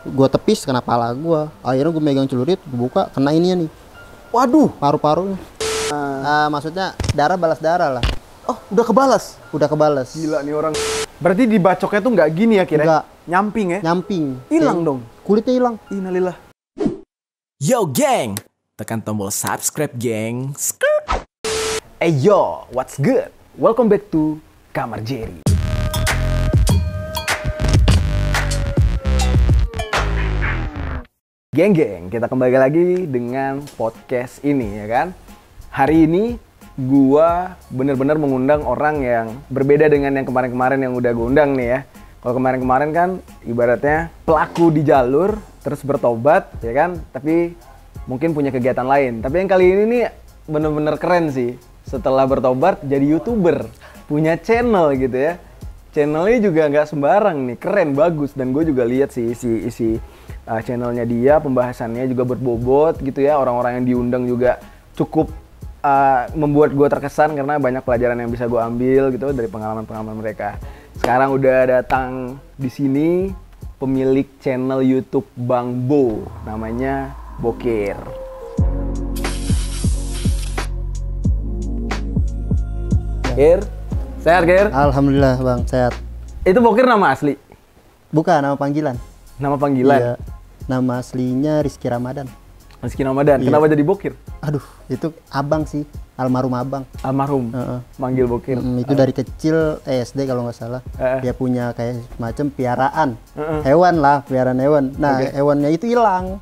Gue tepis kena pala gue. Akhirnya gue megang celurit, gue buka kena ininya nih. Waduh. Paru-parunya. Maksudnya darah balas darah lah. Oh, udah kebalas. Udah kebales. Gila nih orang. Berarti dibacoknya tuh nggak gini ya kira? Nggak. Nyamping ya? Nyamping. Hilang dong. Kulitnya hilang. Innalillah. Yo geng, tekan tombol subscribe geng. Hey yo, what's good? Welcome back to Kamar Jerry. Geng, kita kembali lagi dengan podcast ini ya kan. Hari ini gua bener-bener mengundang orang yang berbeda dengan yang kemarin-kemarin yang udah gua undang nih ya. Kalau kemarin-kemarin kan ibaratnya pelaku di jalur terus bertobat ya kan, tapi mungkin punya kegiatan lain. Tapi yang kali ini nih bener-bener keren sih. Setelah bertobat jadi YouTuber, punya channel gitu ya. Channelnya juga nggak sembarang nih, keren, bagus. Dan gue juga lihat sih isi channelnya dia, pembahasannya juga berbobot gitu ya. Orang-orang yang diundang juga cukup membuat gue terkesan karena banyak pelajaran yang bisa gue ambil gitu dari pengalaman-pengalaman mereka. Sekarang udah datang di sini pemilik channel YouTube Bang Bo, namanya Bokir. Kir, sehat Kir? Alhamdulillah bang, sehat. Itu Bokir nama asli? Bukan, nama panggilan. Nama panggilan? Iya. Nama aslinya Rizky Ramadan. Rizky Ramadan. Iya. Kenapa jadi Bokir? Aduh, itu abang sih, almarhum abang. Almarhum. Manggil Bokir. Itu dari kecil SD kalau nggak salah. Dia punya kayak macam piaraan. Hewan lah, piaraan hewan. Nah, hewannya itu hilang.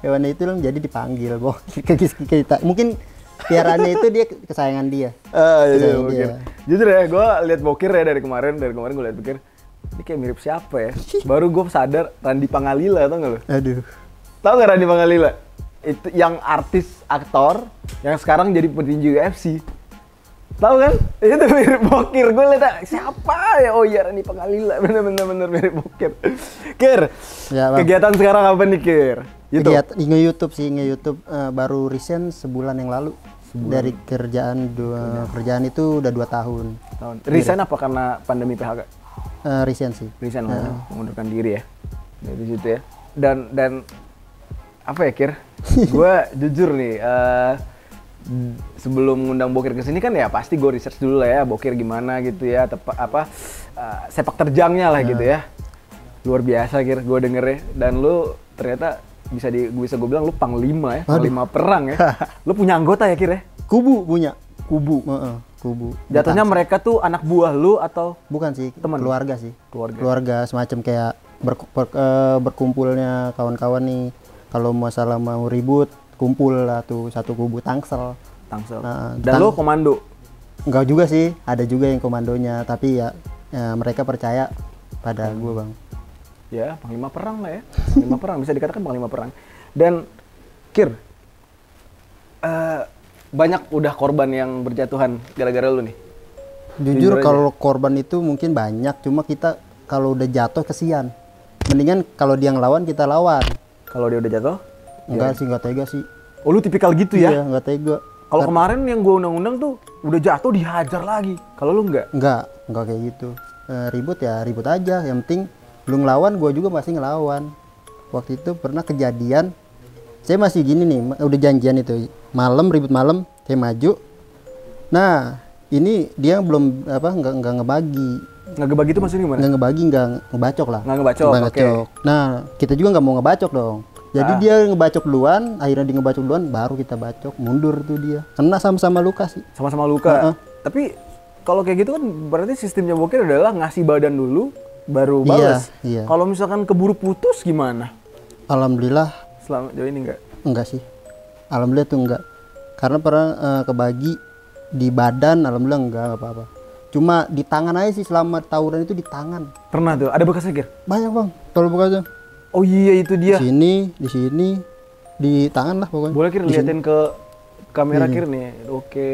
Hewannya itu hilang jadi dipanggil Bokir ke kita. Mungkin piaraannya itu dia kesayangan dia. Iya, Bokir. Jujur ya, gue lihat Bokir ya dari kemarin gue lihat Bokir. Ini kayak mirip siapa ya? Baru gue sadar Randy Pangalila, tau gak lo? Aduh. Tau gak Randy Pangalila? Itu yang artis aktor yang sekarang jadi petinju UFC. Tahu kan? Itu mirip Bokir. Gue lihat siapa ya? Oh iya Randy Pangalila. Bener mirip Bokir. Kir, ya, kegiatan sekarang apa nih Kir? YouTube. Nge-YouTube sih, nge-YouTube baru recent sebulan yang lalu. Dari kerjaan kerjaan itu udah 2 tahun. Resign apa karena pandemi PHK? Resign sih. Resign mengundurkan diri ya. Dari situ ya. Dan apa ya Kir? Gue jujur nih, sebelum ngundang Bokir kesini kan ya pasti gue research dulu lah ya Bokir gimana gitu ya, sepak terjangnya lah gitu ya. Luar biasa Kir, gue denger ya. Dan lu ternyata bisa gue bilang lu panglima ya, panglima perang ya. Lu punya anggota ya Kir ya? Kubu punya. Kubu. Kubu. Jatuhnya mereka tuh anak buah lu atau? Bukan sih, teman. Keluarga sih. Keluarga semacam kayak berkumpulnya kawan-kawan nih. Kalau masalah mau ribut, kumpul lah tuh satu kubu Tangsel. Dan lo komando? Enggak juga sih, ada juga yang komandonya. Tapi ya mereka percaya pada gue bang. Ya, panglima perang lah ya. Panglima perang, bisa dikatakan panglima perang. Dan Kir, banyak udah korban yang berjatuhan gara-gara lu nih? Jujur kalau korban itu mungkin banyak, cuma kita kalau udah jatuh kesian. Mendingan kalau dia ngelawan kita lawan. Kalau dia udah jatuh? Enggak sih, enggak tega sih. Oh lu tipikal gitu ya? Iya, enggak tega. Kalau kemarin yang gue undang-undang tuh udah jatuh dihajar lagi. Kalau lu enggak? Enggak kayak gitu. Ribut ya ribut aja, yang penting lu ngelawan, gue juga masih ngelawan. Waktu itu pernah kejadian, saya masih gini nih, udah janjian itu malam, ribut malam, saya maju. Nah, ini dia belum nggak ngebagi. Nggak ngebagi itu maksudnya gimana? Nggak ngebagi, nggak ngebacok lah. Nggak ngebacok, oke. Nah, kita juga nggak mau ngebacok dong. Jadi dia ngebacok duluan, akhirnya dia ngebacok duluan, baru kita bacok, mundur tuh dia. Kena sama-sama luka sih. Sama-sama luka. Tapi kalau kayak gitu kan berarti sistemnya Bokir adalah ngasih badan dulu, baru balas. Iya. Kalau misalkan keburu putus gimana? Alhamdulillah. Selama jauh ini enggak? Enggak sih. Alhamdulillah tuh enggak. Karena pernah kebagi di badan, alhamdulillah enggak apa-apa. Cuma di tangan aja sih, selama tawuran itu di tangan. Pernah tuh, ada bekasnya Kir? Banyak bang, kalau bekasnya. Oh iya itu dia. Di sini, di tangan lah pokoknya. Boleh Kir liatin ke kamera Kir nih, oke.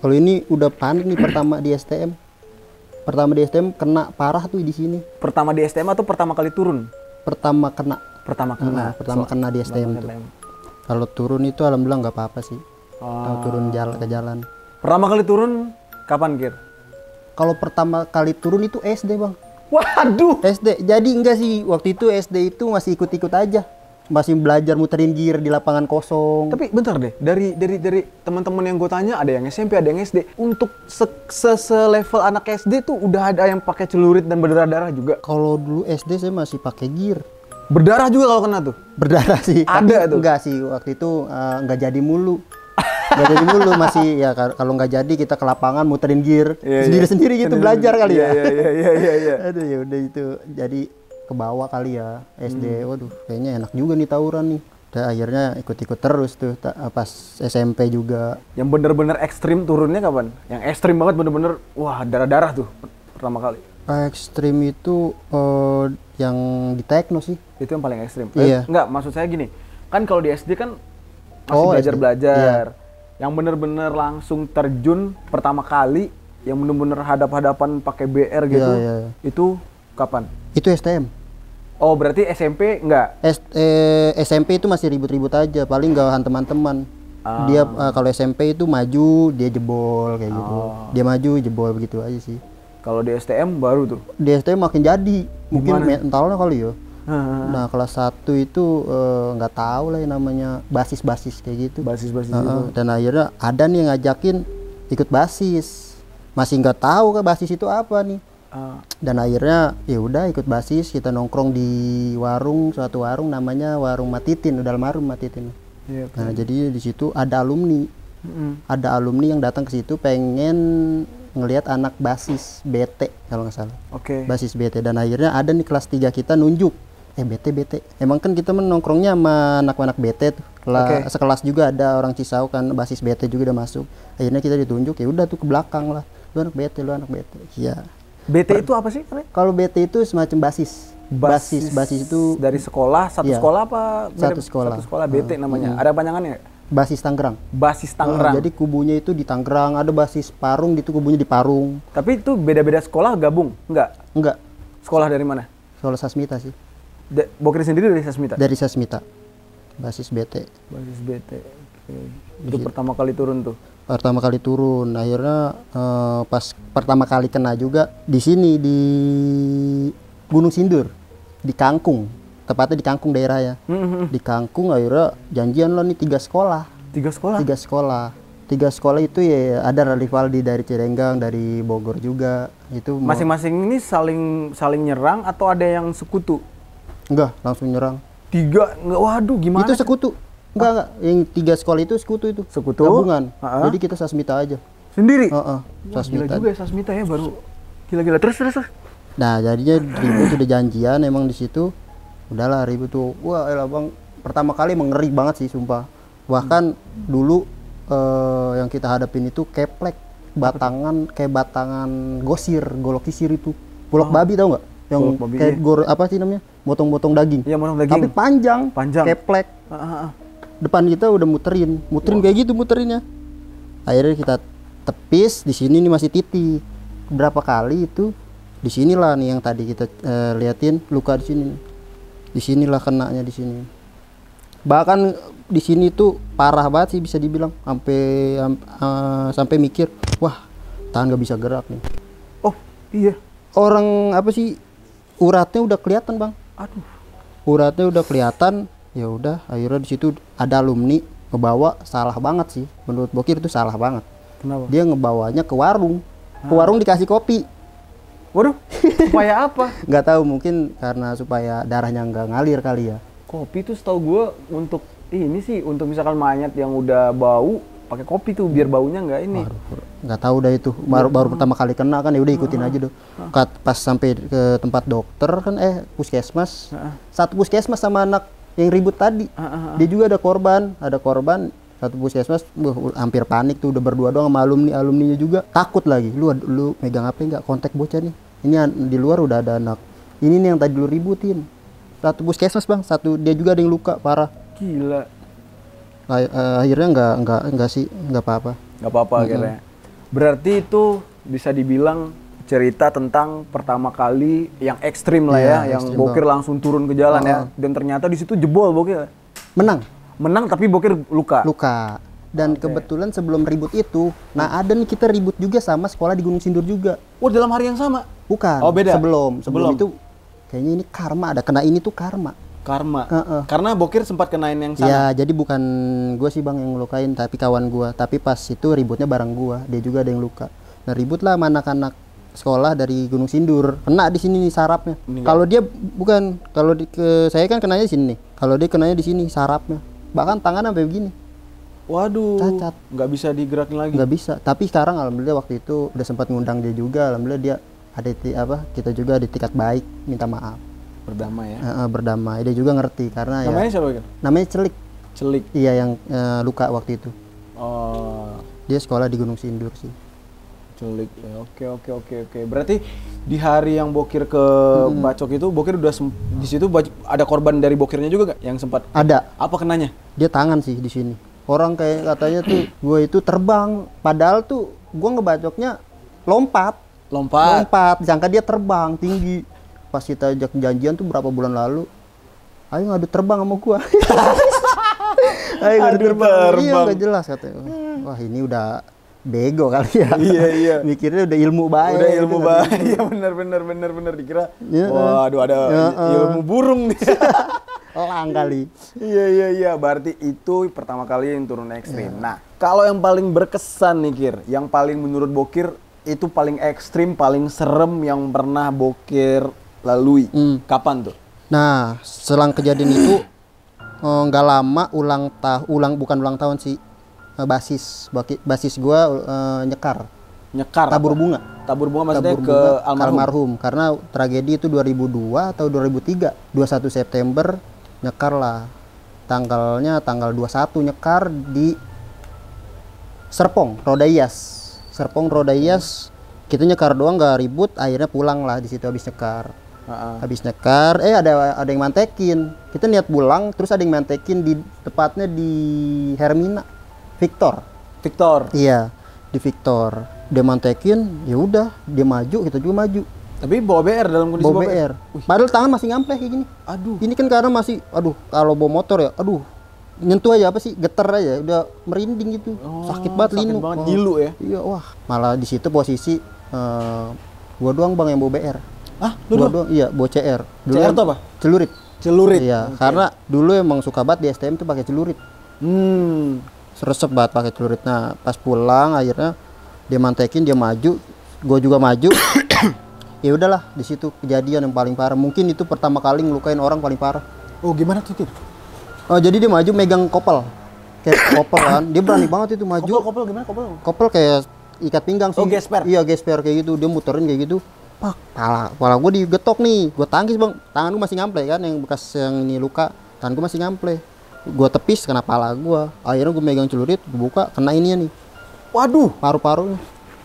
Kalau ini udah panik nih pertama di STM. Pertama di STM kena parah tuh di sini. Pertama di STM atau pertama kali turun? Pertama kena. Pertama kena di STM tuh. Kalau turun itu alhamdulillah nggak apa-apa sih. Kalau turun ke jalan. Pertama kali turun kapan Kir? Kalau pertama kali turun itu SD bang. Waduh. SD. Jadi enggak sih, waktu itu SD itu masih ikut-ikut aja. Masih belajar muterin gear di lapangan kosong. Tapi bentar deh, dari teman-teman yang gue tanya, ada yang SMP, ada yang SD. Untuk se-level anak SD tuh udah ada yang pakai celurit dan berdarah-darah juga. Kalau dulu SD saya masih pakai gear. Berdarah juga kalau kena tuh. Berdarah sih. Ada tapi tuh. Enggak sih, waktu itu enggak jadi mulu. Enggak jadi mulu, masih ya kalau enggak jadi kita ke lapangan muterin gear sendiri-sendiri gitu, belajar kali ya. Iya. Aduh ya udah itu. Jadi ke bawah kali ya SD. Waduh, kayaknya enak juga nih tawuran nih. Dan akhirnya ikut-ikut terus tuh pas SMP juga. Yang bener-bener ekstrim turunnya kapan? Yang ekstrim banget bener-bener wah darah-darah tuh pertama kali. Ekstrim itu yang di tekno sih. Itu yang paling ekstrim. Iya. Enggak, maksud saya gini. Kan kalau di SD kan masih Oh, belajar-belajar. Yang bener-bener langsung terjun pertama kali yang bener-bener hadap-hadapan pakai BR gitu. Iya. Itu kapan? Itu STM. Oh, berarti SMP enggak? SMP itu masih ribut-ribut aja, paling gak teman-teman. Dia kalau SMP itu maju, dia jebol kayak gitu. Dia maju, jebol begitu aja sih. Kalau di STM baru tuh. Di STM makin jadi, mungkin mentalnya kali ya. Nah, Kelas 1 itu nggak tahu lah yang namanya basis-basis kayak gitu. basis-basis itu. Dan akhirnya ada nih yang ngajakin ikut basis. Masih nggak tahu kan basis itu apa nih. Dan akhirnya ya udah ikut basis, kita nongkrong di suatu warung namanya Warung Matitin, udah almarhum Matitin. Iya, Nah, jadi di situ ada alumni. Ada alumni yang datang ke situ pengen ngelihat anak basis BT kalau nggak salah. Oke. Basis BT, dan akhirnya ada nih kelas 3 kita nunjuk. BT. Emang kan kita nongkrongnya sama anak-anak BT tuh. Sekelas juga ada orang Cisau kan basis BT juga udah masuk. Akhirnya kita ditunjuk, ya udah tuh ke belakang lah. Lu anak BT. Iya. BT itu apa sih? Kalau BT itu semacam basis. Basis itu dari sekolah, satu Iya. sekolah apa? Satu sekolah. Satu sekolah BT namanya. Ada panjangannya nggak? basis Tangerang. Basis Tangerang. Jadi kubunya itu di Tangerang, ada basis Parung, itu kubunya di Parung. Tapi itu beda-beda sekolah gabung? Enggak. Sekolah dari mana? Sekolah Sasmita sih. Bokir sendiri dari Sasmita? Dari Sasmita. Basis BT. Basis BT. Oke. Itu pertama kali turun tuh. Pertama kali turun, akhirnya pas pertama kali kena juga di sini di Gunung Sindur, di Kangkung, tepatnya di Kangkung daerah ya. Di Kangkung akhirnya janjian lo nih 3 sekolah. 3 sekolah? 3 sekolah. 3 sekolah itu ya ada Rivaldi dari Cirenggang, dari Bogor juga. Itu Masing-masing ini saling nyerang atau ada yang sekutu? enggak, langsung nyerang. 3? Enggak, waduh gimana? Itu sekutu. Enggak. Yang 3 sekolah itu sekutu itu. Sekutu? Gabungan. Ha-ha. Jadi kita Sasmita aja. Sendiri? Wah, Gila Sasmita. juga ya Sasmita ya, baru gila-gila. Terus. Nah, jadinya ribut udah janjian emang di situ. Udahlah ribut tuh. Wah, elah Bang, pertama kali mengeri banget sih sumpah. Bahkan dulu yang kita hadapin itu keplek, kayak batangan gosir, golok sisir itu. Golok babi tau nggak? Yang Golok babi, kayak iya. apa sih namanya? Motong-motong daging. Iya, motong daging. Tapi panjang. Keplek. Depan kita udah muterin kayak gitu muterinnya. Akhirnya kita tepis di sini nih masih titik. Berapa kali itu di sinilah nih yang tadi kita liatin luka di sini. Di sinilah kenanya di sini. Bahkan di sini tuh parah banget sih bisa dibilang sampai mikir, wah tangan nggak bisa gerak nih. Oh iya. Orang apa sih uratnya udah kelihatan Bang. Aduh. Uratnya udah kelihatan. Ya udah akhirnya di situ ada alumni ngebawa, salah banget sih menurut Bokir itu salah banget. Kenapa? Dia ngebawanya ke warung dikasih kopi. Waduh, supaya apa? Nggak tahu, mungkin karena supaya darahnya nggak ngalir kali ya. Kopi tuh setahu gue untuk ini sih, untuk misalkan mayat yang udah bau pakai kopi tuh biar baunya nggak ini. Nggak tahu dah itu, baru pertama kali kena kan, ya udah ikutin aja tuh. Pas sampai ke tempat dokter kan puskesmas. Satu puskesmas sama anak yang ribut tadi. Dia juga ada korban satu puskesmas. Hampir panik tuh, udah berdua doang sama alumninya juga. Takut lagi, lu megang HP nggak, kontak bocah nih. Ini di luar udah ada anak. Ini nih yang tadi lu ributin. Satu puskesmas Bang, dia juga ada yang luka parah. Gila. Akhirnya nggak apa-apa. Nggak apa-apa akhirnya. Berarti itu bisa dibilang cerita tentang pertama kali yang ekstrim lah ya, yang Bokir langsung turun ke jalan ya. Dan ternyata di situ jebol Bokir. Menang tapi Bokir luka. Dan kebetulan sebelum ribut itu, nah ada nih kita ribut juga sama sekolah di Gunung Sindur juga. Oh, dalam hari yang sama? Bukan. Oh, beda. Sebelum itu kayaknya ini karma, ada kena ini tuh karma. Karma. Karena Bokir sempat kenain yang sana. Ya, jadi bukan gue sih Bang yang ngelukain, tapi kawan gue. Tapi pas itu ributnya bareng gue, dia juga ada yang luka. Nah, ribut lah sama anak-anak sekolah dari Gunung Sindur. Kena di sini nih sarafnya. Kalau dia bukan, kalau ke saya kan kenanya di sini nih. Kalau dia kenanya di sini sarafnya. Bahkan tangan sampai begini. Waduh, cacat, nggak bisa digerakin lagi. Nggak bisa. Tapi sekarang alhamdulillah waktu itu udah sempat ngundang dia juga. Alhamdulillah dia ada kita juga di tingkat baik, minta maaf. Berdamai ya. Berdamai. Dia juga ngerti karena namanya siapa kan? Namanya Celik. Celik. Iya yang luka waktu itu. Oh. Dia sekolah di Gunung Sindur sih. Celik. Ya, oke. Berarti di hari yang Bokir ke Bacok itu, Bokir udah di situ ada korban dari Bokirnya juga gak yang sempat? Ada. Apa kenanya? Dia tangan sih di sini. Orang kayak katanya tuh gue itu terbang, padahal tuh gue ngebacoknya lompat, disangka dia terbang tinggi. Pas kita ajak janjian tuh berapa bulan lalu, ayo ngadu terbang sama gue. Ayo ngadu terbang. Iya nggak jelas katanya. Wah ini udah bego kali ya. Iya. Mikirnya udah ilmu baik. Udah ilmu baik. Iya benar dikira. Waduh ada ilmu burung nih. Elang kali. Iya. Berarti itu pertama kali yang turun ekstrim. Nah, kalau yang paling berkesan nih Kir, yang paling menurut Bokir itu paling ekstrim, paling serem yang pernah Bokir lalui. Kapan tuh? Nah, selang kejadian itu nggak lama bukan ulang tahun sih. Basis gua nyekar. Tabur bunga maksudnya ke almarhum. Karena tragedi itu 2002 atau 2003. 21 September nyekar lah. Tanggal 21 nyekar di Serpong Rodayas. Kita nyekar doang nggak ribut, akhirnya pulang lah di situ habis nyekar. Habis nyekar, ada yang mantekin. Kita niat pulang, terus ada yang mantekin tepatnya di Hermina, Victor. Iya, di Victor. Dia mantekin, ya udah, dia maju, kita juga maju. Tapi bawa BR dalam kondisi bawa BR. Padahal tangan masih ngampleh kayak gini. Aduh. Ini kan karena masih, kalau bawa motor ya, nyentuh aja geter aja, udah merinding gitu. Sakit banget linu. Ngilu ya. Iya, wah. Malah di situ posisi gua doang Bang yang bawa BR. Lu doang? Iya, bawa CR. CR itu apa? Celurit. Iya, karena dulu emang suka banget di STM tuh pakai celurit. Seresep banget pakai celurit. Nah, pas pulang akhirnya dia mantekin, dia maju, gua juga maju. Ya udahlah, di situ kejadian yang paling parah. Mungkin itu pertama kali ngelukain orang paling parah. Oh, gimana tuh, Kir? Jadi dia maju megang kopel. Kayak kopel kan. Dia berani banget itu maju. Kopel gimana kopel? Kopel kayak ikat pinggang sih. Oh, gesper. Iya, gesper kayak gitu. Dia muterin kayak gitu. Pak, pala gue digetok nih. Gue tangkis Bang. Tangan gue masih ngample kan, yang bekas yang ini luka. Tangan gue masih ngample. Gue tepis kena pala gue. Akhirnya gue megang celurit, gue buka, kena ininya nih. Waduh, paru-parunya.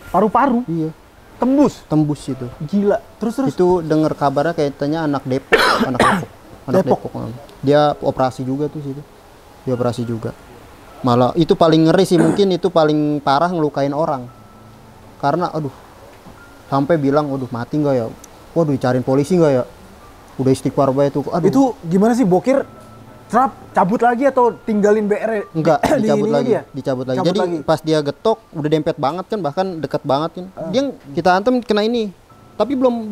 Paru-paru? Iya. Tembus itu. Gila. Terus. Itu denger kabarnya kayaknya anak Depok. Anak Depok. Dia operasi juga tuh situ. Dia operasi juga. Malah itu paling ngeri sih, mungkin itu paling parah ngelukain orang. Karena sampai bilang, mati nggak ya? Waduh, dicariin polisi nggak ya? Udah istighfar banget tuh. Itu gimana sih Bokir? Cabut lagi atau tinggalin BR? Enggak, dicabut lagi. Jadi pas dia getok udah dempet banget kan, bahkan deket banget kan. Dia kita antem kena ini. Tapi belum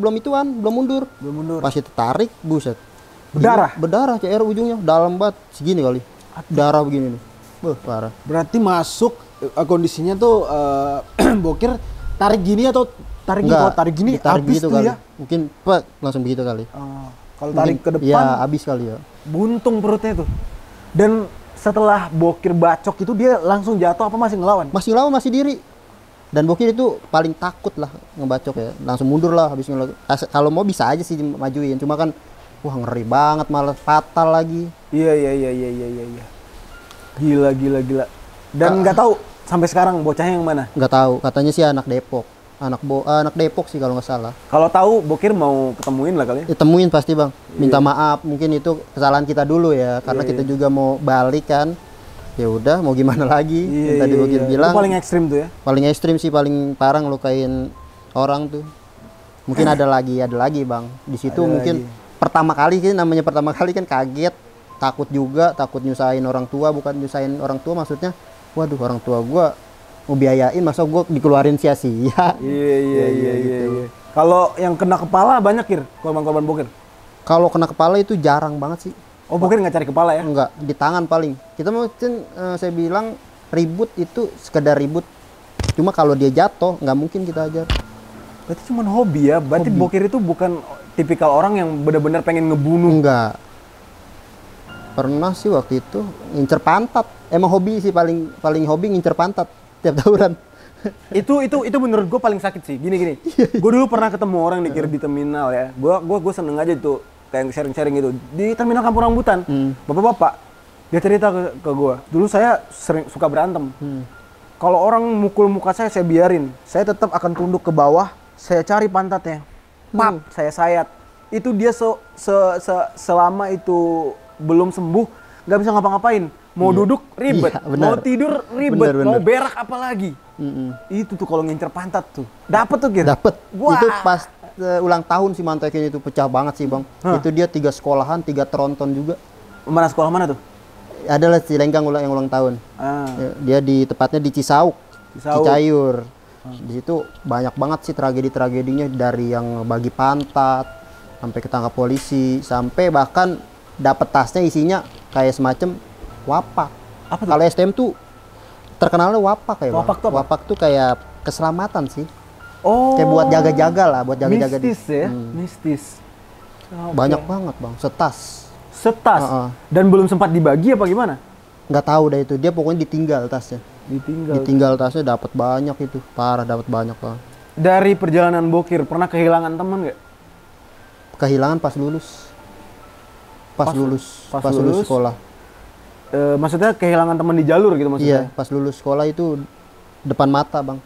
mundur. Pas itu tarik, buset. Berdarah CR ujungnya dalam banget segini kali. Darah begini nih. Parah. Berarti masuk kondisinya tuh Bokir tarik gini atau tarik gini habis gitu tuh kali. Ya. Mungkin langsung begitu kali. Kalau tarik ke depan ya habis kali ya. Buntung perutnya tuh. Dan setelah Bokir bacok itu dia langsung jatuh apa masih ngelawan? Masih diri. Dan Bokir itu paling takut lah ngebacok ya. Langsung mundur lah habis ngelawan. Kalau mau bisa aja sih majuin, cuma kan wah ngeri banget, malah fatal lagi. Iya. Gila. Dan nggak tahu sampai sekarang bocahnya yang mana? Nggak tahu, katanya sih anak Depok. Anak Depok sih kalau nggak salah. Kalau tahu Bokir mau ketemuin lah kali ya? Temuin pasti Bang. Minta maaf, mungkin itu kesalahan kita dulu ya, karena kita juga mau balik kan. Ya udah, mau gimana lagi? Yang tadi Bokir bilang. Itu paling ekstrim tuh ya? Paling ekstrim sih, paling parah ngelukain orang tuh. Mungkin ada lagi Bang. Di situ mungkin pertama kali kan kaget, takut juga, takut nyusahin orang tua, bukan nyusahin orang tua maksudnya. waduh orang tua gue mau biayain masa gue dikeluarin sia-sia. Iya. Kalau yang kena kepala banyak Kir, korban-korban bokir. Kalau kena kepala itu jarang banget sih. Oh bokir nggak cari kepala ya? Enggak, di tangan paling. Kita mungkin saya bilang ribut itu sekedar ribut. Cuma kalau dia jatuh nggak mungkin kita ajar. Berarti cuma hobi ya? Berarti bokir itu bukan tipikal orang yang benar-benar pengen ngebunuh. Enggak. Pernah sih waktu itu ngincer pantat. Emang hobi sih paling hobi ngincer pantat tiap tawuran. itu menurut gue paling sakit sih. Gini. Gue dulu pernah ketemu orang nih Kir di terminal ya. Gue seneng aja tuh kayak sharing-sharing gitu di terminal Kampung Rambutan. Bapak-bapak dia cerita ke gue. Dulu saya sering suka berantem. Kalau orang mukul muka saya biarin. Saya tetap akan tunduk ke bawah. Saya cari pantatnya. Pap, saya sayat. Itu dia selama itu belum sembuh, nggak bisa ngapa-ngapain. Mau duduk ribet, mau tidur ribet, mau berak apalagi. Itu tuh kalau ngincer pantat tuh. Dapet tuh Kir? Dapet. Itu pas ulang tahun si Mantekin itu pecah banget sih Bang. Itu dia 3 sekolahan, 3 tronton juga. Mana sekolah mana tuh? Adalah Cilenggang yang ulang tahun. Dia tepatnya di Cisauk. Cicayur. Di situ banyak banget sih tragedi-tragedinya, dari yang bagi pantat sampai ketangkap polisi, sampai bahkan dapat tasnya isinya kayak semacam wapak. Apa tuh? Kalau STM tuh terkenalnya wapak kayak Wapak tuh apa? Wapak tuh kayak keselamatan sih. Oh. Kayak buat jaga-jaga lah, buat jaga-jaga. Mistis ya, mistis. Banyak banget Bang, setas. Dan belum sempat dibagi apa gimana? Nggak tahu dah itu, dia pokoknya ditinggal tasnya. Ditinggal tasnya, dapat banyak itu, parah, dapat banyak Bang. Dari perjalanan bokir pernah kehilangan teman nggak? Kehilangan pas lulus. Pas lulus sekolah. Maksudnya kehilangan teman di jalur gitu maksudnya? Iya, pas lulus sekolah itu depan mata Bang.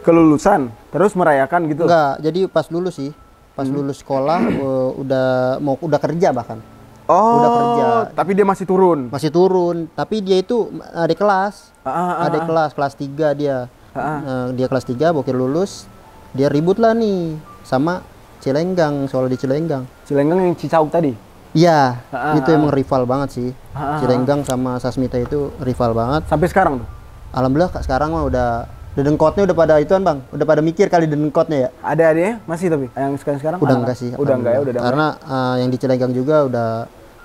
Kelulusan, terus merayakan gitu? Enggak, jadi pas lulus sih. Pas lulus sekolah udah kerja bahkan. Oh, udah kerja. Tapi dia masih turun? Masih turun, tapi dia itu adik kelas. Adik kelas 3 dia. Dia kelas 3, bokir lulus. Dia ribut lah nih sama Cilenggang, soal di Cilenggang. Cilenggang yang Cicauk tadi? Iya, itu emang rival banget sih. Cilenggang sama Sasmita itu rival banget. Sampai sekarang tuh? Alhamdulillah sekarang mah udah dedengkotnya udah pada ituan Bang. Udah pada mikir kali dedengkotnya ya. Ada adanya? Masih tapi? Yang sekarang? Udah enggak sih. Udah enggak ya? Udah karena yang di Cilenggang juga udah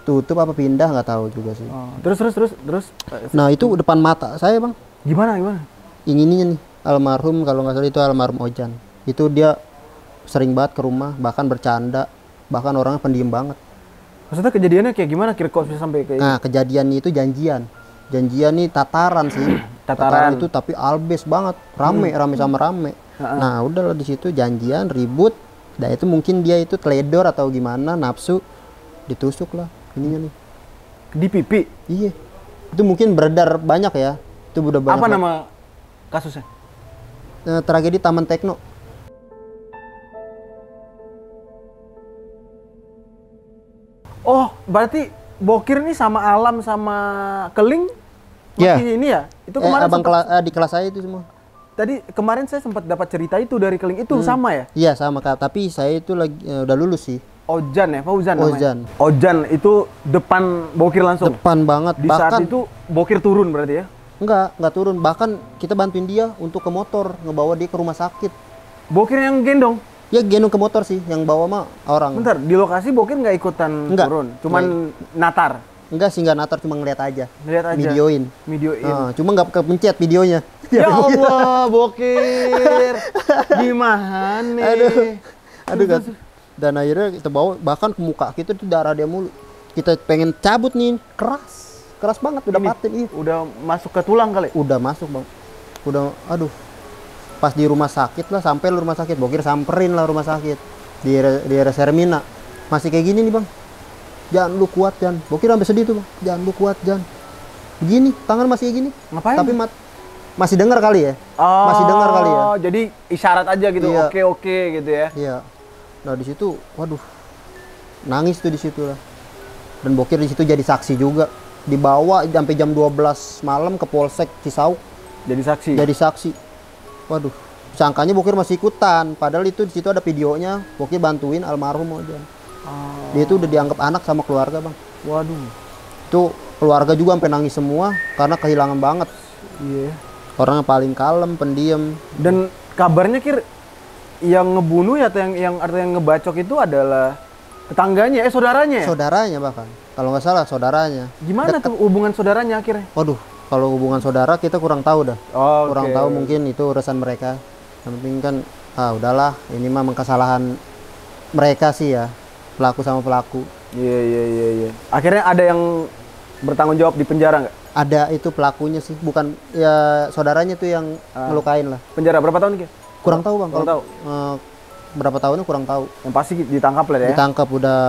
tutup apa pindah nggak tahu juga sih. Terus? Nah itu depan mata saya Bang. Gimana? Ininya nih, almarhum kalau nggak salah itu almarhum Ojan. Itu dia sering banget ke rumah, bahkan bercanda, bahkan orangnya pendiam banget. Maksudnya kejadiannya kayak gimana Kir kok bisa sampai kayak? Nah kejadiannya itu janjian nih tataran sih. Tataran itu tapi albes banget, rame sama rame. Nah udahlah di situ janjian ribut. Nah itu mungkin dia itu teledor atau gimana, nafsu, ditusuk lah ininya nih. Di pipi? Iya. Itu mungkin beredar banyak ya. Itu udah banyak. Apa nama kasusnya? Tragedi Taman Tekno. Oh, berarti bokir ini sama Alam sama Keling masih ini ya? Itu kemarin di kelas saya itu semua. Tadi kemarin saya sempat dapat cerita itu dari Keling itu sama ya? Iya sama Kak, tapi saya itu lagi udah lulus sih. Ojan ya, Fauzan namanya. Ojan itu depan bokir langsung. Depan banget. Di saat itu bokir turun berarti ya? Enggak turun. Bahkan kita bantuin dia untuk ke motor, ngebawa dia ke rumah sakit. Bokir yang gendong? Ya gendong ke motor sih, yang bawa mah orang. Bentar, di lokasi bokir nggak ikutan turun? Cuman natar? Enggak sih, nggak natar, cuma ngeliat aja. Videoin. Cuma nggak kepencet videonya. Ya Allah, bokir. Gimana? Aduh kan. Dan akhirnya kita bawa, bahkan ke muka kita tuh darah dia mulu. Kita pengen cabut nih, keras banget, udah patin. Udah masuk ke tulang kali? Udah masuk Bang. Udah, aduh. Pas di rumah sakit lah, sampai rumah sakit, bokir samperin lah rumah sakit. Di Resermina. Masih kayak gini nih Bang. Jangan lu kuat, Jan. Bokir sampai sedih tuh Bang. Jangan lu kuat, Jan. Begini, tangan masih kayak gini. Ngapain? Tapi masih dengar kali ya. Masih dengar kali ya. Jadi isyarat aja gitu, iya. Oke gitu ya. Iya. Nah di situ, waduh, nangis tuh di situ lah. Dan bokir di situ jadi saksi juga. Dibawa sampai jam 12 malam ke Polsek Cisauk. Jadi saksi. Waduh, sangkanya bokir masih ikutan. Padahal itu di situ ada videonya. Bokir bantuin almarhum aja. Dia itu udah dianggap anak sama keluarga Bang. Waduh. Itu keluarga juga sampai nangis semua karena kehilangan banget Iya. Orang paling kalem, pendiam. Dan kabarnya Kir, yang ngebunuh ya atau yang ngebacok itu adalah tetangganya, saudaranya ya? Saudaranya bahkan. Kalau nggak salah saudaranya. Gimana tuh hubungan saudaranya akhirnya? Waduh, kalau hubungan saudara kita kurang tahu dah. Oh, Kurang tahu, mungkin itu urusan mereka. Yang penting kan, udahlah, ini mah kesalahan mereka sih ya, pelaku sama pelaku. Iya. Akhirnya ada yang bertanggung jawab di penjara nggak? Ada, itu pelakunya sih, bukan ya saudaranya tuh yang ngelukain lah. Penjara berapa tahun Kir? Kurang tahu bang. Kurang Kalau, tahu. berapa tahunnya kurang tahu. Yang pasti ditangkap lah ya. Ditangkap udah.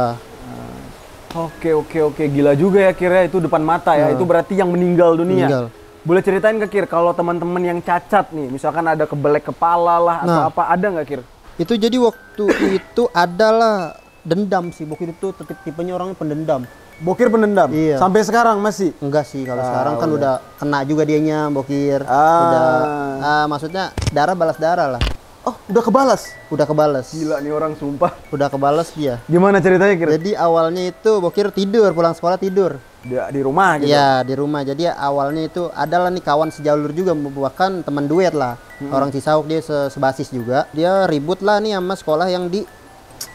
Oke, gila juga ya Kir ya, itu depan mata ya. Itu berarti yang meninggal dunia. Meninggal. Boleh ceritain ke Kir, kalau teman-teman yang cacat nih, misalkan ada kebelek kepala lah atau apa, ada nggak Kir? Itu jadi waktu itu adalah dendam sih. Bokir itu tipenya orangnya pendendam. Bokir pendendam? Iya. Sampai sekarang masih? Enggak sih, kalau sekarang kan udah kena juga dianya, Bokir. Udah, maksudnya darah balas darah lah. Oh, udah kebalas? Udah kebales. Gila nih orang sumpah. Udah kebales dia. Gimana ceritanya Kir? Jadi awalnya itu Bokir tidur, pulang sekolah tidur. Di rumah gitu? Iya, di rumah. Jadi awalnya itu adalah nih kawan sejalur juga, bahkan teman duet lah. Orang Cisauk, dia sebasis juga. Dia ribut lah nih sama sekolah yang di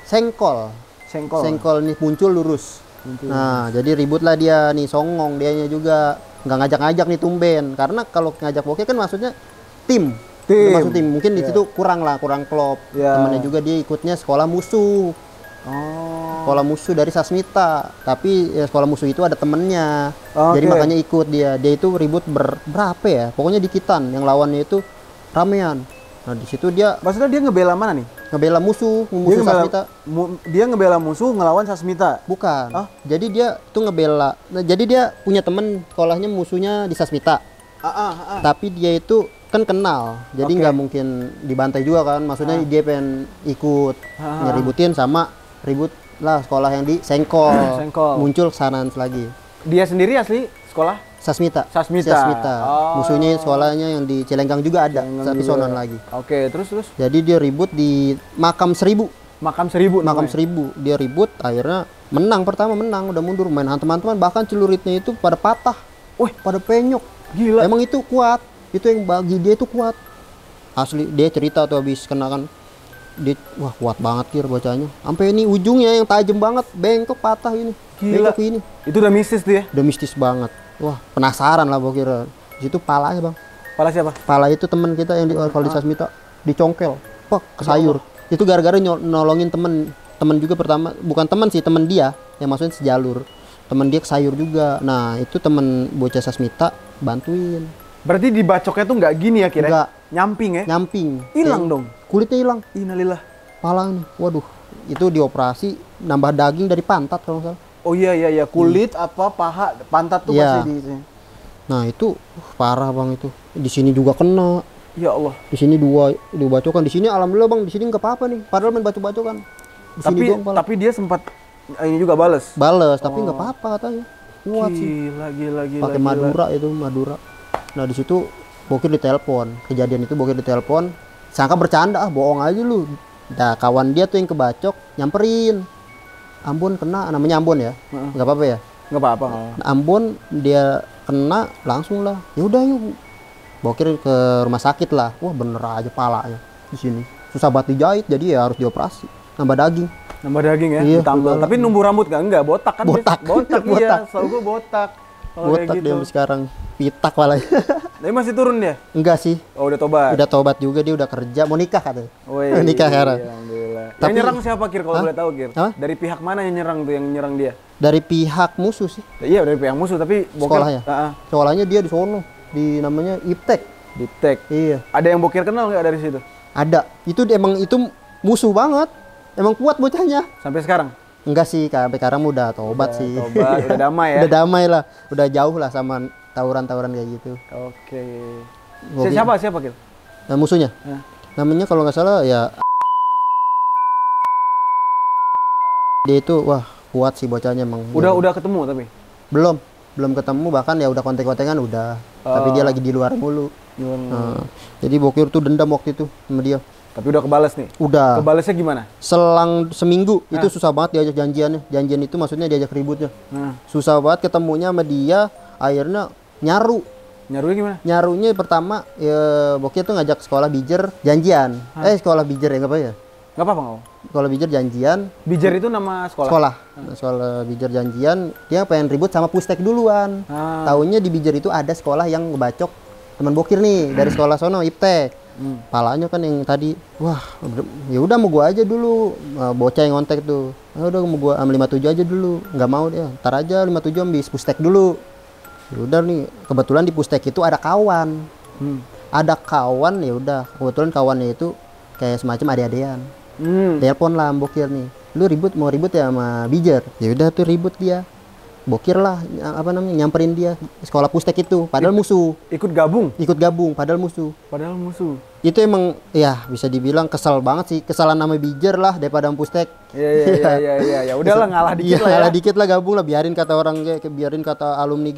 Sengkol. Sengkol nih muncul lurus. Nah, jadi ribut lah dia nih, songong dianya juga. Nggak ngajak-ngajak nih tumben. Karena kalau ngajak Bokir kan maksudnya tim. Udah masuk tim. Mungkin di situ kurang klop. Temennya juga dia ikutnya sekolah musuh. Sekolah musuh dari Sasmita, tapi ya, sekolah musuh itu ada temennya, jadi makanya ikut dia itu ribut berapa ya, pokoknya dikitan, yang lawannya itu ramean. Nah di situ dia, maksudnya dia ngebela mana nih? Ngebela musuh Sasmita. Dia ngebela musuh ngelawan Sasmita? Bukan. Jadi dia tuh ngebela, jadi dia punya temen sekolahnya musuhnya di Sasmita. Tapi dia itu kan kenal, jadi nggak mungkin dibantai juga kan, maksudnya dia pengen ikut ngeributin sama ribut lah sekolah yang di Sengkol. Muncul kesanaan lagi. Dia sendiri asli sekolah Sasmita. Musuhnya sekolahnya yang di Cilenggang juga ada, tapi sonon lagi. Oke, terus jadi dia ribut di Makam Seribu. Makam Seribu Dia ribut, akhirnya pertama menang, udah mundur, main teman-teman, bahkan celuritnya itu pada patah. Pada penyok. Gila. Emang itu kuat, itu yang bagi dia itu kuat asli. Dia cerita tuh habis kena kan, dia wah kuat banget Kir bacanya, sampai ini ujungnya yang tajam banget, bengkok patah ini. Gila. Bengkok ini Itu udah mistis tuh ya? udah mistis banget. Wah penasaran lah Bokir. Di situ palanya bang, Pala siapa? pala itu teman kita yang di kalau di Sasmita dicongkel, kesayur. Itu gara-gara nolongin temen juga pertama, bukan teman sih, temen dia yang maksudnya sejalur, temen dia kesayur juga. Nah itu temen bocah Sasmita bantuin. Berarti dibacoknya tuh nggak gini ya Kira? Nggak. Nyamping ya? Nyamping. Hilang dong? Kulitnya hilang. Innalillah. Palanya, waduh, itu dioperasi nambah daging dari pantat kalau nggak salah. Oh iya, kulit apa paha, pantat tuh Iya. masih di. Nah itu parah bang itu. Di sini juga kena. Ya Allah. Di sini dua dibacokan. Di sini alhamdulillah bang, di sini nggak apa-apa nih. Padahal main bacok-bacokan. Di sini doang pala. Tapi dia sempat ini juga bales. Tapi nggak apa-apa katanya. Kuat sih. Gila. Pakai Madura. Nah di situ Bokir ditelepon. Kejadian itu Bokir ditelepon. Sangka bercanda, bohong aja lu. Nah kawan dia tuh yang kebacok nyamperin. Ambon kena, namanya Ambon ya. Nggak apa-apa ya. Nggak apa-apa. Ambon dia kena langsung lah. Ya udah yuk. Bokir ke rumah sakit lah. Wah bener aja palanya di sini. Susah banget dijahit, jadi ya harus dioperasi. Nambah daging ya, iya, ditambal. Tapi numbuh rambut enggak botak kan? Botak. Iya, selalu gue botak. Kalau botak kayak gitu. dia sekarang pitak palanya. Tapi masih turun dia? Enggak sih. Oh udah tobat? Udah tobat juga, dia udah kerja, mau nikah katanya. Nikah sekarang. Alhamdulillah. Tapi, yang nyerang siapa Kir kalau boleh tahu Kir? Dari pihak mana yang nyerang dia? Dari pihak musuh sih. Iya dari pihak musuh, tapi Bokir sekolahnya. Sekolahnya dia di sono, di namanya Iptek. Iya. Ada yang Bokir kenal nggak dari situ? Ada. Itu emang itu musuh banget. Emang kuat bocahnya. Sampai sekarang? Enggak sih, sampai sekarang udah tobat sih. Tobat, udah damai ya? Udah damai lah, udah jauh lah sama tawuran-tawuran kayak gitu. Oke. Siapa Kir? Nah, musuhnya? Namanya kalau nggak salah ya. Dia itu wah kuat sih bocahnya emang. Udah ketemu tapi? Belum ketemu, bahkan ya udah kontek-kontekan udah. Tapi dia lagi di luar mulu. Jadi Bokir tuh dendam waktu itu sama dia. Tapi udah kebales nih? Udah. Kebalesnya gimana? Selang seminggu, itu susah banget diajak janjiannya. Janjian itu maksudnya diajak ributnya. Susah banget ketemunya sama dia, akhirnya nyaru. Nyarunya gimana? Nyarunya pertama ya bokir tuh ngajak sekolah bijer janjian. Sekolah bijer ya nggak apa ya? Nggak apa-apa nggak? Sekolah bijer janjian. Bijer itu nama sekolah? Sekolah. Sekolah bijer janjian. Dia pengen ribut sama pustek duluan. Taunya di bijer itu ada sekolah yang ngebacok teman bokir nih dari sekolah sono Iptek. Palanya kan yang tadi, wah ya udah mau gua aja dulu. Bocah yang ngontek tuh, udah mau gua am 57 aja dulu, nggak mau dia, ntar aja 57 ambil pustek dulu. Ya udah nih, kebetulan di pustek itu ada kawan, ya udah kebetulan kawannya itu kayak semacam ade-adean. Telepon lah bokir nih, lu mau ribut ya sama bijer, ya udah tuh ribut dia. Bokir lah nyamperin dia sekolah pustek itu padahal musuh. Ikut gabung Padahal musuh. Itu emang ya bisa dibilang kesal banget sih, kesalan nama bijer lah daripada sama pustek. Iya. Ya udahlah ngalah dikit lah ya. Ngalah dikit lah, gabung lah, biarin kata orang biarin kata alumni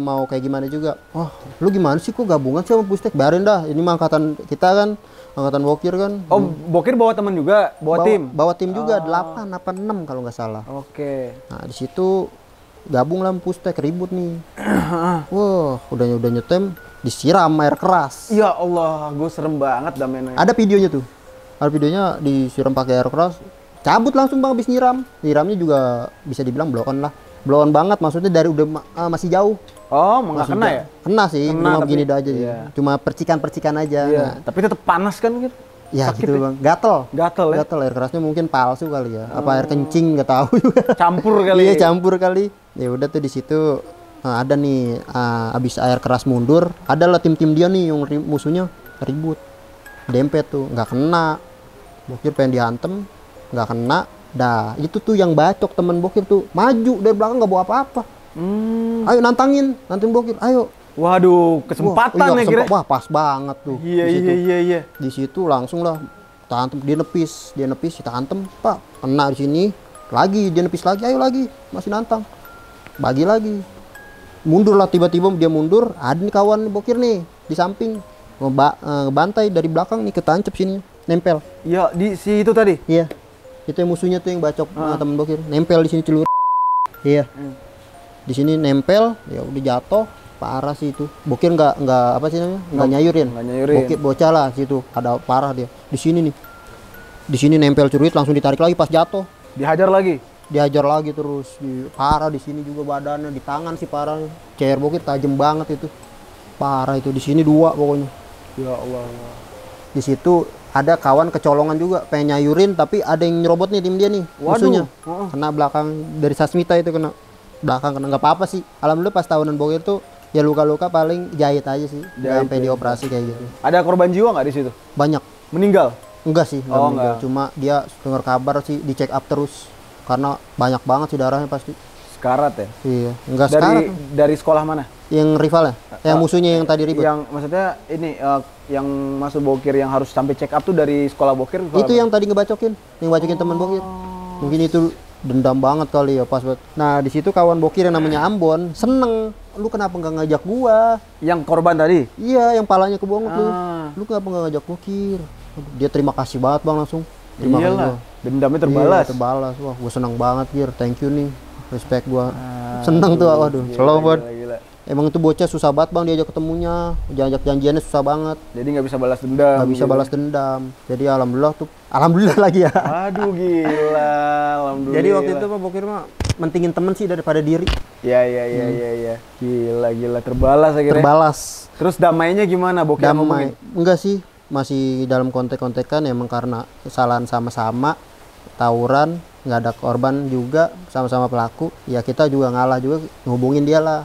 mau kayak gimana juga. Oh, lu gimana sih kok gabungan sih sama pustek? Biarin dah, ini mah angkatan kita kan, angkatan bokir kan. Oh, bokir bawa teman juga, bawa tim. Bawa tim juga 8 apa 6 kalau nggak salah. Oke. Nah, di situ gabung lah pustek, ribut nih. Wah, udah nyetem disiram air keras. Ya Allah, gue serem banget damennya. Ada videonya tuh. Ada videonya disiram pakai air keras. Cabut langsung bang habis nyiram. Nyiramnya juga bisa dibilang blow on lah. Blow on banget, maksudnya dari udah masih jauh. Oh, nggak kena ya? Kena sih, kena, cuma begini aja. Iya. Cuma percikan-percikan aja. Iya. Nah. Tapi tetap panas kan gitu. Ya sakit gitu ya? bang, gatel ya? Gatel, air kerasnya mungkin palsu kali ya, apa air kencing nggak tahu juga. Campur kali. Iya campur kali. Ya udah tuh di situ ada nih abis air keras mundur, ada lah tim-tim dia nih yang musuhnya ribut, dempet tuh nggak kena, bokir pengen dihantem nggak kena, dah itu tuh yang bacok temen bokir tuh maju dari belakang nggak bawa apa-apa. Ayo nantangin bokir, ayo. Waduh, kesempatan ya kira. Wah, pas banget tuh. Iya. Di situ langsung lah kita hantem, dia nepis, kita hantem, Pak. Kena di sini. Lagi dia nepis lagi, ayo lagi. Masih nantang. Bagi lagi. Mundur lah tiba-tiba dia mundur, ada nih kawan bokir nih di samping. Ngebantai dari belakang nih ketancep sini, nempel. Iya, di si itu tadi. Iya. Itu yang musuhnya tuh yang bacok temen bokir. Nempel di sini celur. Iya. Di sini nempel, ya udah jatuh. Parah sih itu. Bokir nggak apa sih namanya? Nggak nyayurin. Bokir bocah lah situ. Ada parah dia. Di sini nih. Di sini nempel ceruit langsung ditarik lagi pas jatuh. Dihajar lagi Terus. Parah di sini juga badannya, di tangan sih parah. Ceher bokir tajam banget itu. Parah itu. Di sini 2 pokoknya. Ya Allah. Di situ ada kawan kecolongan juga pengen nyayurin tapi ada yang nyerobot nih tim dia nih. Waduh. Musuhnya. Kena belakang dari Sasmita itu kena belakang, kena nggak apa-apa sih. Alhamdulillah pas tahunan bokir tuh ya luka-luka paling jahit aja sih, sampai dioperasi kayak gitu. Ada korban jiwa nggak di situ? Banyak. Meninggal? Enggak sih, meninggal. Enggak. Cuma dia dengar kabar sih di check up terus karena banyak banget sih darahnya pasti. Sekarat ya? Iya, enggak sekarat. Dari sekolah mana? Yang rival ya? Yang musuhnya yang tadi ribut. Yang maksudnya ini yang masuk bokir yang harus sampai check up tuh dari sekolah bokir? Itu yang tadi ngebacokin, yang bacokin teman bokir. Mungkin itu dendam banget kali ya pas buat. Nah di situ kawan bokir yang namanya Ambon seneng, lu kenapa nggak ngajak gua? Yang korban tadi? Iya, yang palanya kebongok tuh. Lu kenapa nggak ngajak bokir? Dia terima kasih banget bang langsung. Terima kasih. Dendamnya terbalas. Iya, terbalas. Wah, gua seneng banget Gir. Thank you nih, respect gua. Seneng tuh, waduh. Slow banget. Emang itu bocah susah banget bang diajak ketemunya, diajak janjiannya susah banget. Jadi nggak bisa balas dendam. Nggak bisa balas dendam. Jadi alhamdulillah lagi ya. Aduh gila, alhamdulillah. Jadi waktu itu Pak Bokir mah mentingin temen sih daripada diri. Iya. Gila terbalas akhirnya. Terbalas. Terus damainya gimana Bokir? Damai. Enggak sih, masih dalam kontek-kontekan emang karena kesalahan sama-sama, tawuran, nggak ada korban juga, sama-sama pelaku. Ya kita juga ngalah juga, ngehubungin dia lah.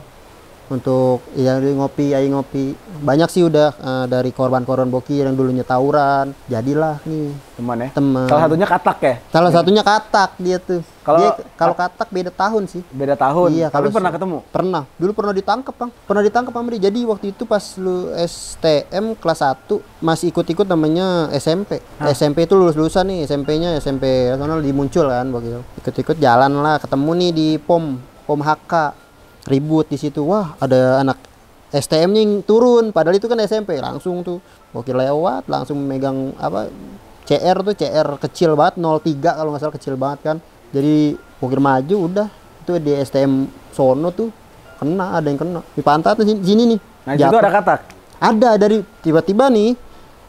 Untuk yang ngopi banyak sih udah dari korban-korban bokir yang dulunya tawuran jadilah nih teman ya. Salah satunya katak ya. Satunya katak dia tuh. Kalau katak beda tahun sih. Beda tahun. Iya. Tapi pernah ketemu. Dulu pernah ditangkap bang. Pernah ditangkap sama dia. Jadi waktu itu pas lu STM kelas 1 masih ikut-ikut namanya SMP. SMP itu lulusan nih SMP nasional dimuncul kan begitu. Ikut-ikut jalan lah ketemu nih di POM HK. Ribut di situ, wah ada anak STM-nya yang turun, padahal itu kan SMP, langsung tuh bokir lewat, langsung megang apa CR kecil banget, 03 kalau nggak salah kecil banget kan, jadi bokir maju udah, itu di STM sono tuh kena, ada yang kena di pantat sini nih, Nah, di situ ada katak. Ada dari tiba-tiba nih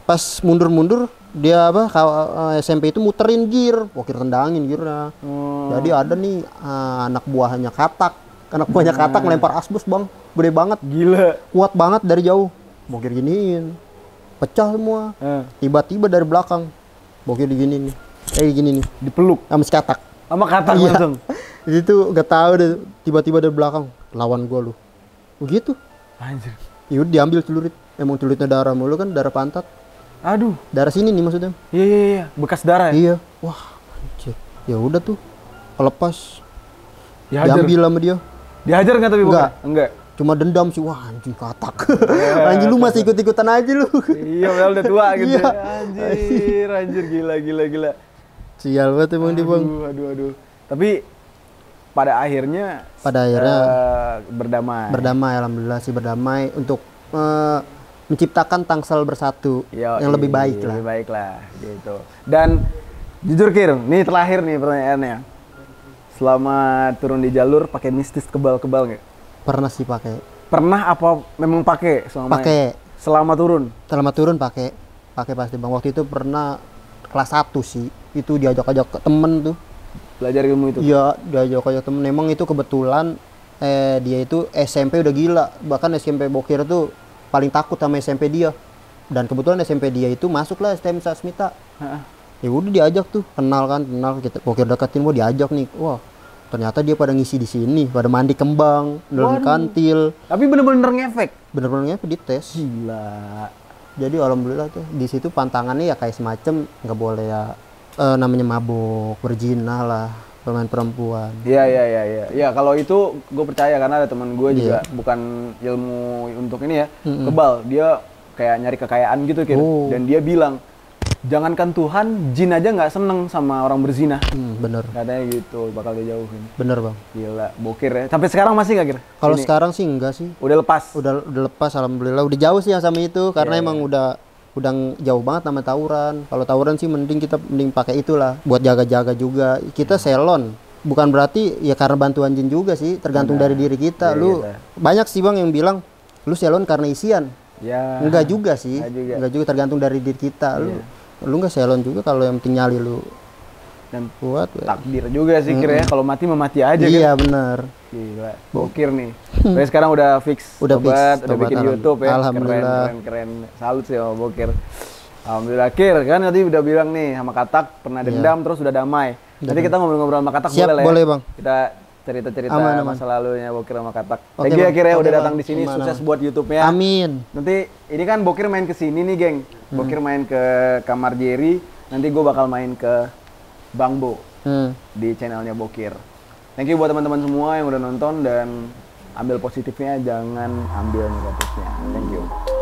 pas mundur-mundur dia SMP itu muterin gear, kira tendangin gearnya. Jadi ada nih anak buahnya katak. Anak buahnya katak melempar asbes, Bang. Gede banget. Gila. Kuat banget dari jauh. Bokir giniin. Pecah semua. Tiba-tiba dari belakang. Bokir diginiin nih. Gini nih. Dipeluk Sama si katak. sama katak Iya. langsung. Itu gak tahu deh. Tiba-tiba dari belakang. Lawan gua lu. Begitu. Anjir. Yaudah diambil celurit. Emang celluritnya darah mulu kan. Darah pantat. Aduh. Darah sini nih maksudnya. Iya. Bekas darah ya? Iya. Wah, anjir. Ya udah tuh. Kelepas. Dihajar. Diambil sama dia. Dihajar nggak tapi Enggak. Bokir? Enggak. Cuma dendam sih. Wah, anjing katak. Anjing lu masih ikut-ikutan aja lu. Iya, padahal udah tua gitu. Iya. Ya. Anjir, gila. Sial banget emang dia, Bang. Aduh. Tapi pada akhirnya berdamai. Berdamai, alhamdulillah sih berdamai untuk menciptakan Tangsel bersatu yang lebih baik lah. Lebih baik lah gitu. Dan jujur Kir, nih terakhir nih pertanyaannya. Selama turun di jalur pakai mistis kebal-kebal nggak? Pernah sih pakai. Pernah apa memang pakai selama Pakai. Selama turun? Selama turun pakai pasti, Bang. Waktu itu pernah kelas 1 sih. Itu diajak-ajak ke temen tuh. Belajar ilmu itu? Iya, diajak-ajak temen. Emang itu kebetulan dia itu SMP udah gila. Bahkan SMP Bokir tuh paling takut sama SMP dia. Dan kebetulan SMP dia itu masuklah STM Sasmita. Ya udah diajak tuh, kenal kita Bokir deketin, mau diajak nih. Wah, ternyata dia pada ngisi di sini, pada mandi kembang, dalam kantil. Tapi bener-bener ngefek? Bener-bener ngefek, dites. Gila. Jadi alhamdulillah tuh di situ pantangannya ya kayak semacam nggak boleh ya namanya mabuk, berzina lah, pemain perempuan. Iya. Ya kalau itu gue percaya karena ada teman gue juga bukan ilmu untuk ini ya, kebal. Dia kayak nyari kekayaan gitu Kir. Dan dia bilang, jangankan Tuhan, jin aja nggak seneng sama orang berzina. Bener. Katanya gitu, bakal dijauhin. Bener, Bang. Gila, Bokir ya. Sampai sekarang masih nggak Kir? Kalau Ini sekarang sih enggak sih. udah lepas? Udah lepas, alhamdulillah. Udah jauh sih yang sama itu karena emang udah jauh banget sama tawuran. Kalau tawuran sih kita mending pakai itulah buat jaga-jaga juga. Kita selon. Bukan berarti ya karena bantuan jin juga sih, tergantung dari diri kita. Banyak sih Bang yang bilang lu selon karena isian. Ya. Enggak juga sih. Enggak Enggak juga, tergantung dari diri kita. Lu enggak selon juga kalau yang penting nyali lu. Dan buat takdir juga sih Kir ya, kalau mati mati aja kan. Iya benar. Gila, Bokir nih. Tapi sekarang udah fix, udah bikin YouTube ya. Alhamdulillah. Keren. Salut sih sama Bokir. Alhamdulillah Kir, kan tadi udah bilang nih sama Katak pernah dendam terus udah damai. Nanti kita ngobrol-ngobrol sama Katak. Siap, boleh lah ya? boleh Bang. Kita cerita-cerita masa lalunya Bokir sama Katak. Oke, Thank you ya Kir ya Bang. udah Oke, datang Bang. di sini, Gimana? sukses buat YouTube-nya. Amin. Nanti ini kan Bokir main ke sini nih, geng. Bokir main ke kamar Jerry, nanti gue bakal main ke Bang Bo di channelnya Bokir. Thank you buat teman-teman semua yang udah nonton dan ambil positifnya, jangan ambil negatifnya. Thank you.